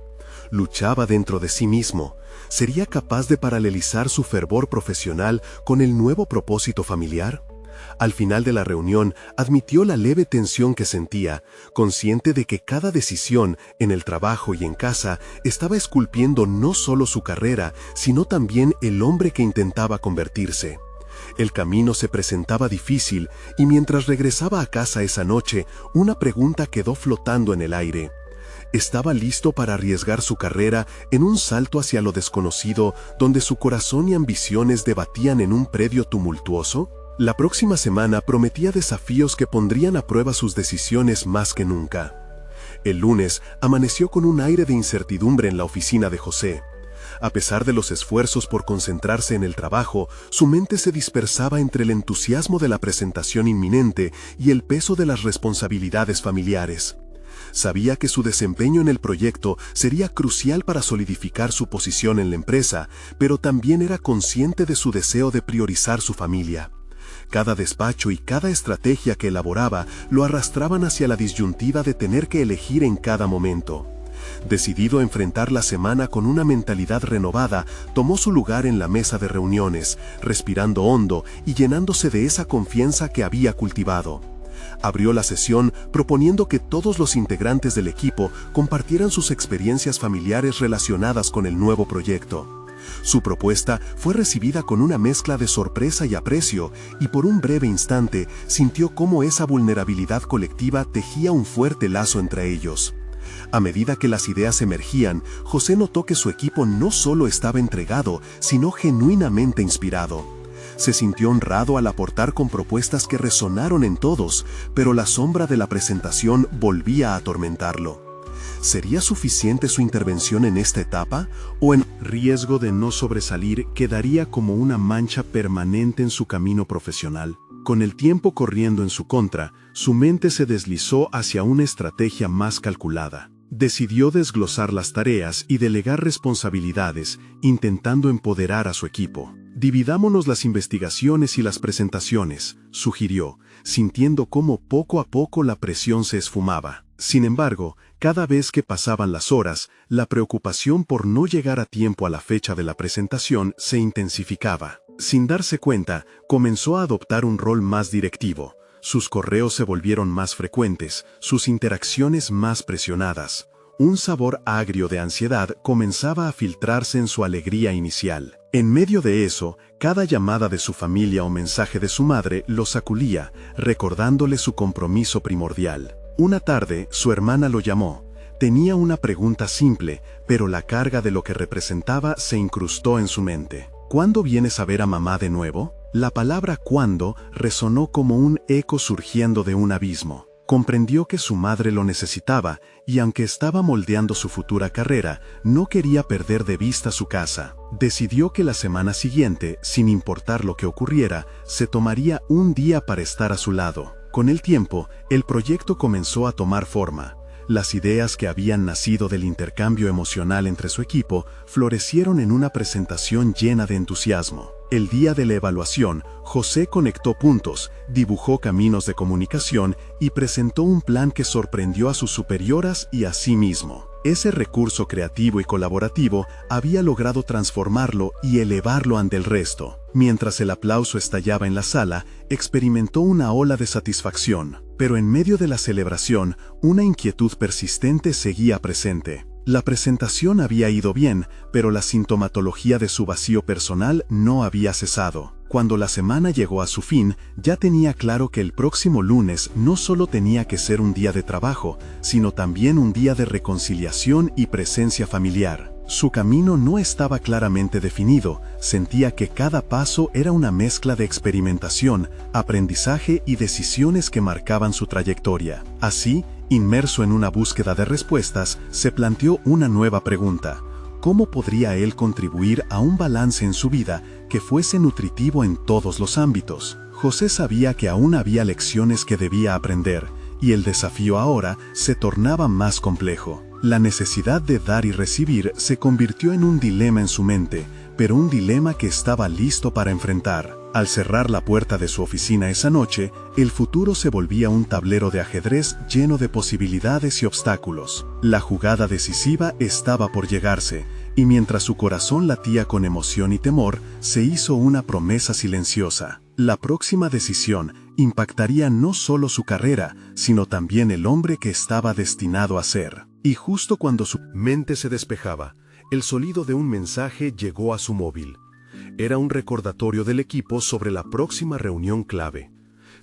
Luchaba dentro de sí mismo. ¿Sería capaz de paralelizar su fervor profesional con el nuevo propósito familiar? Al final de la reunión, admitió la leve tensión que sentía, consciente de que cada decisión, en el trabajo y en casa, estaba esculpiendo no solo su carrera, sino también el hombre que intentaba convertirse. El camino se presentaba difícil, y mientras regresaba a casa esa noche, una pregunta quedó flotando en el aire. ¿Estaba listo para arriesgar su carrera en un salto hacia lo desconocido, donde su corazón y ambiciones debatían en un predio tumultuoso? La próxima semana prometía desafíos que pondrían a prueba sus decisiones más que nunca. El lunes amaneció con un aire de incertidumbre en la oficina de José. A pesar de los esfuerzos por concentrarse en el trabajo, su mente se dispersaba entre el entusiasmo de la presentación inminente y el peso de las responsabilidades familiares. Sabía que su desempeño en el proyecto sería crucial para solidificar su posición en la empresa, pero también era consciente de su deseo de priorizar su familia. Cada despacho y cada estrategia que elaboraba lo arrastraban hacia la disyuntiva de tener que elegir en cada momento. Decidido a enfrentar la semana con una mentalidad renovada, tomó su lugar en la mesa de reuniones, respirando hondo y llenándose de esa confianza que había cultivado. Abrió la sesión proponiendo que todos los integrantes del equipo compartieran sus experiencias familiares relacionadas con el nuevo proyecto. Su propuesta fue recibida con una mezcla de sorpresa y aprecio, y por un breve instante sintió cómo esa vulnerabilidad colectiva tejía un fuerte lazo entre ellos. A medida que las ideas emergían, José notó que su equipo no solo estaba entregado, sino genuinamente inspirado. Se sintió honrado al aportar con propuestas que resonaron en todos, pero la sombra de la presentación volvía a atormentarlo. ¿Sería suficiente su intervención en esta etapa? ¿O en riesgo de no sobresalir quedaría como una mancha permanente en su camino profesional? Con el tiempo corriendo en su contra, su mente se deslizó hacia una estrategia más calculada. Decidió desglosar las tareas y delegar responsabilidades, intentando empoderar a su equipo. «Dividámonos las investigaciones y las presentaciones», sugirió, sintiendo cómo poco a poco la presión se esfumaba. Sin embargo, cada vez que pasaban las horas, la preocupación por no llegar a tiempo a la fecha de la presentación se intensificaba. Sin darse cuenta, comenzó a adoptar un rol más directivo. Sus correos se volvieron más frecuentes, sus interacciones más presionadas. Un sabor agrio de ansiedad comenzaba a filtrarse en su alegría inicial. En medio de eso, cada llamada de su familia o mensaje de su madre lo sacudía, recordándole su compromiso primordial. Una tarde, su hermana lo llamó. Tenía una pregunta simple, pero la carga de lo que representaba se incrustó en su mente. ¿Cuándo vienes a ver a mamá de nuevo? La palabra «cuándo» resonó como un eco surgiendo de un abismo. Comprendió que su madre lo necesitaba y aunque estaba moldeando su futura carrera, no quería perder de vista su casa. Decidió que la semana siguiente, sin importar lo que ocurriera, se tomaría un día para estar a su lado. Con el tiempo, el proyecto comenzó a tomar forma. Las ideas que habían nacido del intercambio emocional entre su equipo florecieron en una presentación llena de entusiasmo. El día de la evaluación, José conectó puntos, dibujó caminos de comunicación y presentó un plan que sorprendió a sus superioras y a sí mismo. Ese recurso creativo y colaborativo había logrado transformarlo y elevarlo ante el resto. Mientras el aplauso estallaba en la sala, experimentó una ola de satisfacción. Pero en medio de la celebración, una inquietud persistente seguía presente. La presentación había ido bien, pero la sintomatología de su vacío personal no había cesado. Cuando la semana llegó a su fin, ya tenía claro que el próximo lunes no solo tenía que ser un día de trabajo, sino también un día de reconciliación y presencia familiar. Su camino no estaba claramente definido, sentía que cada paso era una mezcla de experimentación, aprendizaje y decisiones que marcaban su trayectoria. Así, inmerso en una búsqueda de respuestas, se planteó una nueva pregunta. ¿Cómo podría él contribuir a un balance en su vida que fuese nutritivo en todos los ámbitos? José sabía que aún había lecciones que debía aprender, y el desafío ahora se tornaba más complejo. La necesidad de dar y recibir se convirtió en un dilema en su mente, pero un dilema que estaba listo para enfrentar. Al cerrar la puerta de su oficina esa noche, el futuro se volvía un tablero de ajedrez lleno de posibilidades y obstáculos. La jugada decisiva estaba por llegarse, y mientras su corazón latía con emoción y temor, se hizo una promesa silenciosa. La próxima decisión impactaría no solo su carrera, sino también el hombre que estaba destinado a ser. Y justo cuando su mente se despejaba, el sonido de un mensaje llegó a su móvil. Era un recordatorio del equipo sobre la próxima reunión clave.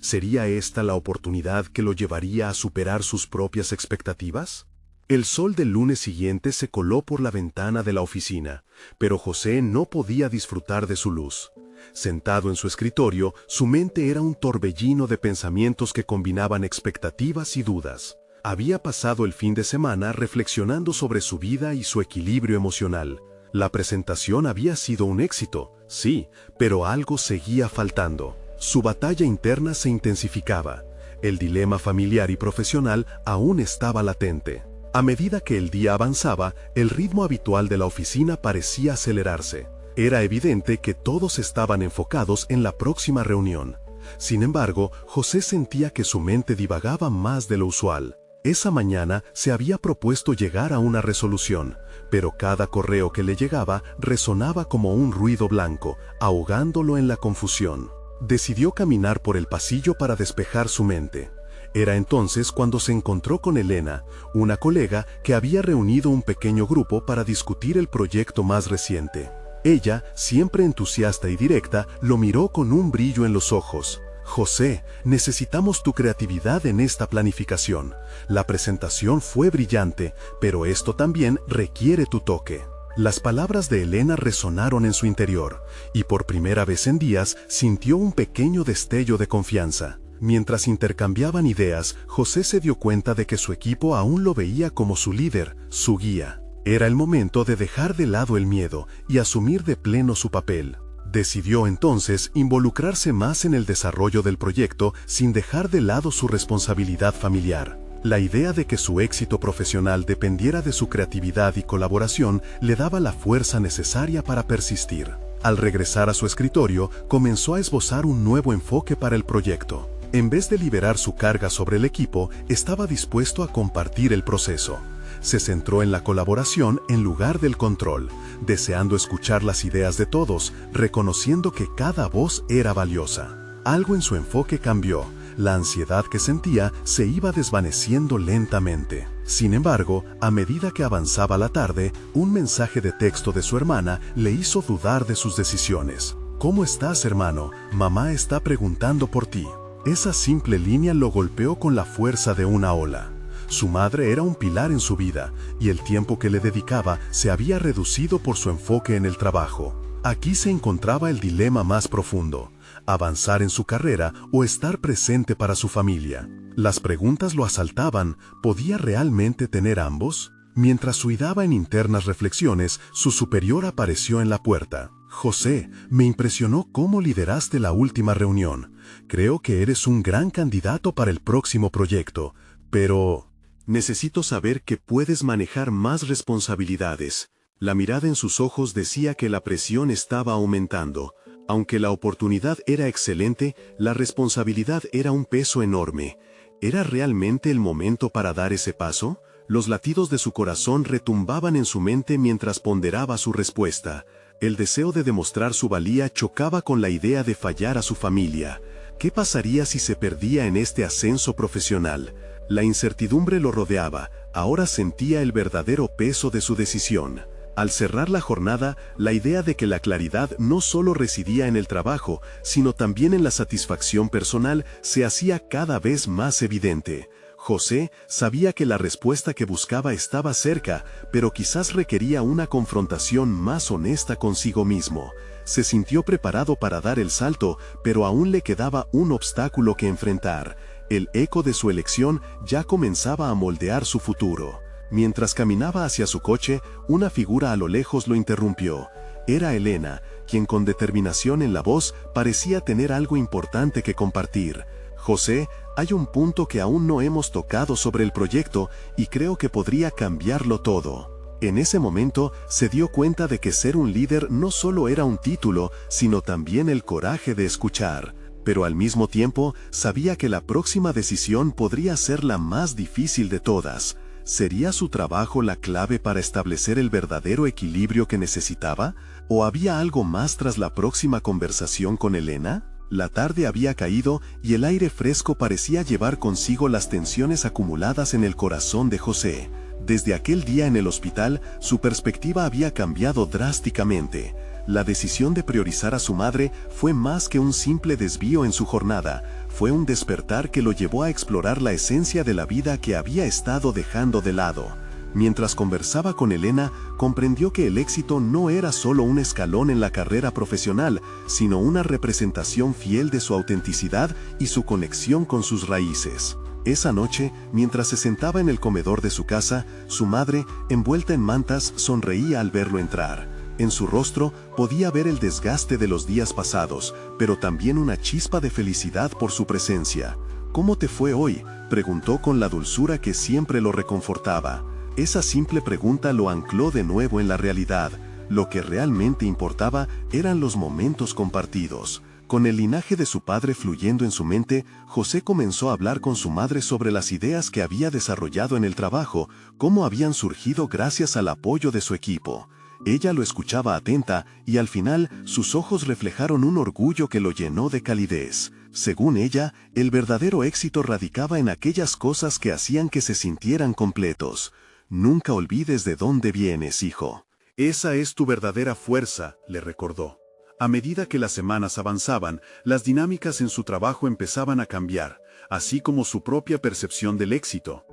¿Sería esta la oportunidad que lo llevaría a superar sus propias expectativas? El sol del lunes siguiente se coló por la ventana de la oficina, pero José no podía disfrutar de su luz. Sentado en su escritorio, su mente era un torbellino de pensamientos que combinaban expectativas y dudas. Había pasado el fin de semana reflexionando sobre su vida y su equilibrio emocional. La presentación había sido un éxito, sí, pero algo seguía faltando. Su batalla interna se intensificaba. El dilema familiar y profesional aún estaba latente. A medida que el día avanzaba, el ritmo habitual de la oficina parecía acelerarse. Era evidente que todos estaban enfocados en la próxima reunión. Sin embargo, José sentía que su mente divagaba más de lo usual. Esa mañana se había propuesto llegar a una resolución, pero cada correo que le llegaba resonaba como un ruido blanco, ahogándolo en la confusión. Decidió caminar por el pasillo para despejar su mente. Era entonces cuando se encontró con Elena, una colega que había reunido un pequeño grupo para discutir el proyecto más reciente. Ella, siempre entusiasta y directa, lo miró con un brillo en los ojos. «José, necesitamos tu creatividad en esta planificación. La presentación fue brillante, pero esto también requiere tu toque». Las palabras de Elena resonaron en su interior, y por primera vez en días sintió un pequeño destello de confianza. Mientras intercambiaban ideas, José se dio cuenta de que su equipo aún lo veía como su líder, su guía. Era el momento de dejar de lado el miedo y asumir de pleno su papel. Decidió entonces involucrarse más en el desarrollo del proyecto sin dejar de lado su responsabilidad familiar. La idea de que su éxito profesional dependiera de su creatividad y colaboración le daba la fuerza necesaria para persistir. Al regresar a su escritorio, comenzó a esbozar un nuevo enfoque para el proyecto. En vez de liberar su carga sobre el equipo, estaba dispuesto a compartir el proceso. Se centró en la colaboración en lugar del control, deseando escuchar las ideas de todos, reconociendo que cada voz era valiosa. Algo en su enfoque cambió. La ansiedad que sentía se iba desvaneciendo lentamente. Sin embargo, a medida que avanzaba la tarde, un mensaje de texto de su hermana le hizo dudar de sus decisiones. «¿Cómo estás, hermano? Mamá está preguntando por ti». Esa simple línea lo golpeó con la fuerza de una ola. Su madre era un pilar en su vida, y el tiempo que le dedicaba se había reducido por su enfoque en el trabajo. Aquí se encontraba el dilema más profundo: avanzar en su carrera o estar presente para su familia. Las preguntas lo asaltaban. ¿Podía realmente tener ambos? Mientras suidaba en internas reflexiones, su superior apareció en la puerta. «José, me impresionó cómo lideraste la última reunión. Creo que eres un gran candidato para el próximo proyecto, pero necesito saber que puedes manejar más responsabilidades». La mirada en sus ojos decía que la presión estaba aumentando. Aunque la oportunidad era excelente, la responsabilidad era un peso enorme. ¿Era realmente el momento para dar ese paso? Los latidos de su corazón retumbaban en su mente mientras ponderaba su respuesta. El deseo de demostrar su valía chocaba con la idea de fallar a su familia. ¿Qué pasaría si se perdía en este ascenso profesional? La incertidumbre lo rodeaba. Ahora sentía el verdadero peso de su decisión. Al cerrar la jornada, la idea de que la claridad no solo residía en el trabajo, sino también en la satisfacción personal, se hacía cada vez más evidente. José sabía que la respuesta que buscaba estaba cerca, pero quizás requería una confrontación más honesta consigo mismo. Se sintió preparado para dar el salto, pero aún le quedaba un obstáculo que enfrentar. El eco de su elección ya comenzaba a moldear su futuro. Mientras caminaba hacia su coche, una figura a lo lejos lo interrumpió. Era Elena, quien con determinación en la voz parecía tener algo importante que compartir. «José, hay un punto que aún no hemos tocado sobre el proyecto y creo que podría cambiarlo todo». En ese momento se dio cuenta de que ser un líder no solo era un título, sino también el coraje de escuchar. Pero al mismo tiempo sabía que la próxima decisión podría ser la más difícil de todas. ¿Sería su trabajo la clave para establecer el verdadero equilibrio que necesitaba? ¿O había algo más tras la próxima conversación con Elena? La tarde había caído y el aire fresco parecía llevar consigo las tensiones acumuladas en el corazón de José. Desde aquel día en el hospital, su perspectiva había cambiado drásticamente. La decisión de priorizar a su madre fue más que un simple desvío en su jornada. Fue un despertar que lo llevó a explorar la esencia de la vida que había estado dejando de lado. Mientras conversaba con Elena, comprendió que el éxito no era solo un escalón en la carrera profesional, sino una representación fiel de su autenticidad y su conexión con sus raíces. Esa noche, mientras se sentaba en el comedor de su casa, su madre, envuelta en mantas, sonreía al verlo entrar. En su rostro podía ver el desgaste de los días pasados, pero también una chispa de felicidad por su presencia. «¿Cómo te fue hoy?», preguntó con la dulzura que siempre lo reconfortaba. Esa simple pregunta lo ancló de nuevo en la realidad. Lo que realmente importaba eran los momentos compartidos. Con el linaje de su padre fluyendo en su mente, José comenzó a hablar con su madre sobre las ideas que había desarrollado en el trabajo, cómo habían surgido gracias al apoyo de su equipo. Ella lo escuchaba atenta y al final sus ojos reflejaron un orgullo que lo llenó de calidez. Según ella, el verdadero éxito radicaba en aquellas cosas que hacían que se sintieran completos. Nunca olvides de dónde vienes, hijo. Esa es tu verdadera fuerza, le recordó. A medida que las semanas avanzaban, las dinámicas en su trabajo empezaban a cambiar, así como su propia percepción del éxito.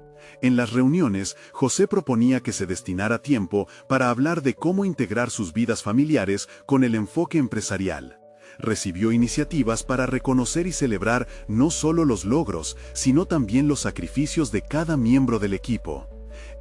En las reuniones, José proponía que se destinara tiempo para hablar de cómo integrar sus vidas familiares con el enfoque empresarial. Recibió iniciativas para reconocer y celebrar no solo los logros, sino también los sacrificios de cada miembro del equipo.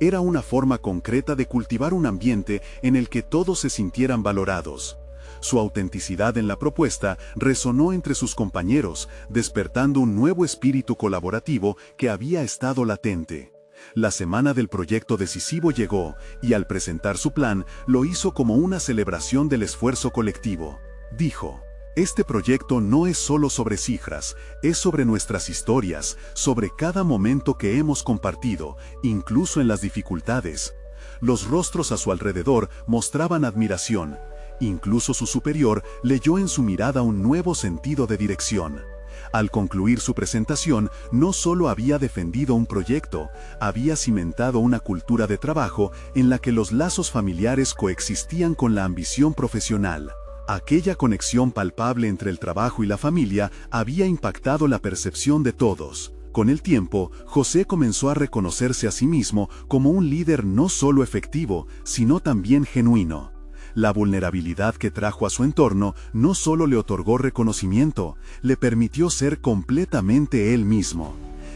Era una forma concreta de cultivar un ambiente en el que todos se sintieran valorados. Su autenticidad en la propuesta resonó entre sus compañeros, despertando un nuevo espíritu colaborativo que había estado latente. La semana del proyecto decisivo llegó, y al presentar su plan, lo hizo como una celebración del esfuerzo colectivo. Dijo: "Este proyecto no es solo sobre cifras, es sobre nuestras historias, sobre cada momento que hemos compartido, incluso en las dificultades". Los rostros a su alrededor mostraban admiración. Incluso su superior leyó en su mirada un nuevo sentido de dirección. Al concluir su presentación, no solo había defendido un proyecto, había cimentado una cultura de trabajo en la que los lazos familiares coexistían con la ambición profesional. Aquella conexión palpable entre el trabajo y la familia había impactado la percepción de todos. Con el tiempo, José comenzó a reconocerse a sí mismo como un líder no solo efectivo, sino también genuino. La vulnerabilidad que trajo a su entorno no solo le otorgó reconocimiento, le permitió ser completamente él mismo.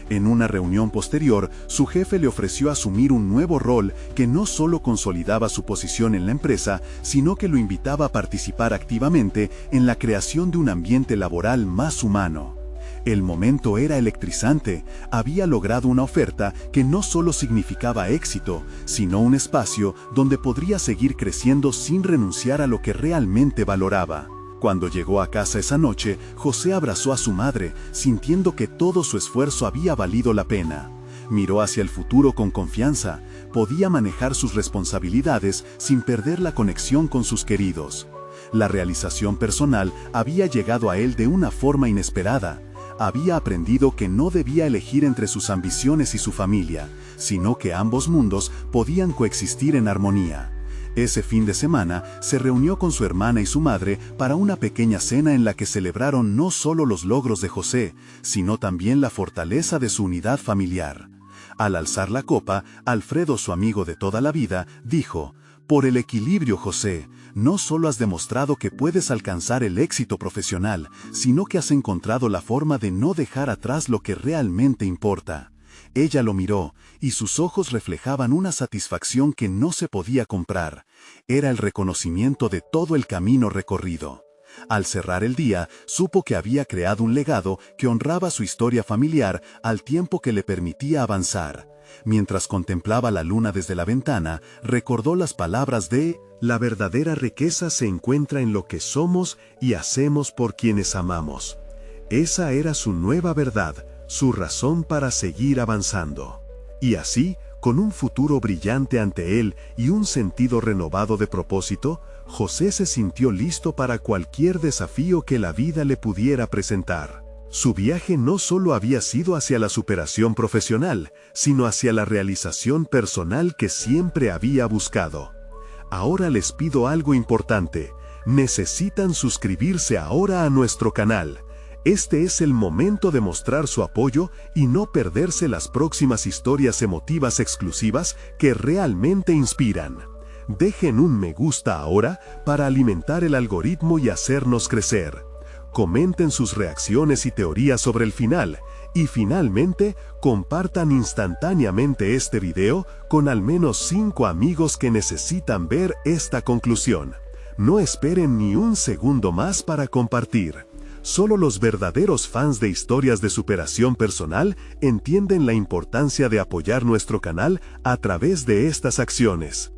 En una reunión posterior, su jefe le ofreció asumir un nuevo rol que no solo consolidaba su posición en la empresa, sino que lo invitaba a participar activamente en la creación de un ambiente laboral más humano. El momento era electrizante. Había logrado una oferta que no solo significaba éxito, sino un espacio donde podría seguir creciendo sin renunciar a lo que realmente valoraba. Cuando llegó a casa esa noche, José abrazó a su madre, sintiendo que todo su esfuerzo había valido la pena. Miró hacia el futuro con confianza. Podía manejar sus responsabilidades sin perder la conexión con sus queridos. La realización personal había llegado a él de una forma inesperada. Había aprendido que no debía elegir entre sus ambiciones y su familia, sino que ambos mundos podían coexistir en armonía. Ese fin de semana se reunió con su hermana y su madre para una pequeña cena en la que celebraron no solo los logros de José, sino también la fortaleza de su unidad familiar. Al alzar la copa, Alfredo, su amigo de toda la vida, dijo: "Por el equilibrio, José, no solo has demostrado que puedes alcanzar el éxito profesional, sino que has encontrado la forma de no dejar atrás lo que realmente importa". Ella lo miró, y sus ojos reflejaban una satisfacción que no se podía comprar. Era el reconocimiento de todo el camino recorrido. Al cerrar el día, supo que había creado un legado que honraba su historia familiar al tiempo que le permitía avanzar. Mientras contemplaba la luna desde la ventana, recordó las palabras de: "La verdadera riqueza se encuentra en lo que somos y hacemos por quienes amamos". Esa era su nueva verdad, su razón para seguir avanzando. Y así, con un futuro brillante ante él y un sentido renovado de propósito, José se sintió listo para cualquier desafío que la vida le pudiera presentar. Su viaje no solo había sido hacia la superación profesional, sino hacia la realización personal que siempre había buscado. Ahora les pido algo importante: necesitan suscribirse ahora a nuestro canal. Este es el momento de mostrar su apoyo y no perderse las próximas historias emotivas exclusivas que realmente inspiran. Dejen un me gusta ahora para alimentar el algoritmo y hacernos crecer. Comenten sus reacciones y teorías sobre el final. Y finalmente, compartan instantáneamente este video con al menos 5 amigos que necesitan ver esta conclusión. No esperen ni un segundo más para compartir. Solo los verdaderos fans de historias de superación personal entienden la importancia de apoyar nuestro canal a través de estas acciones.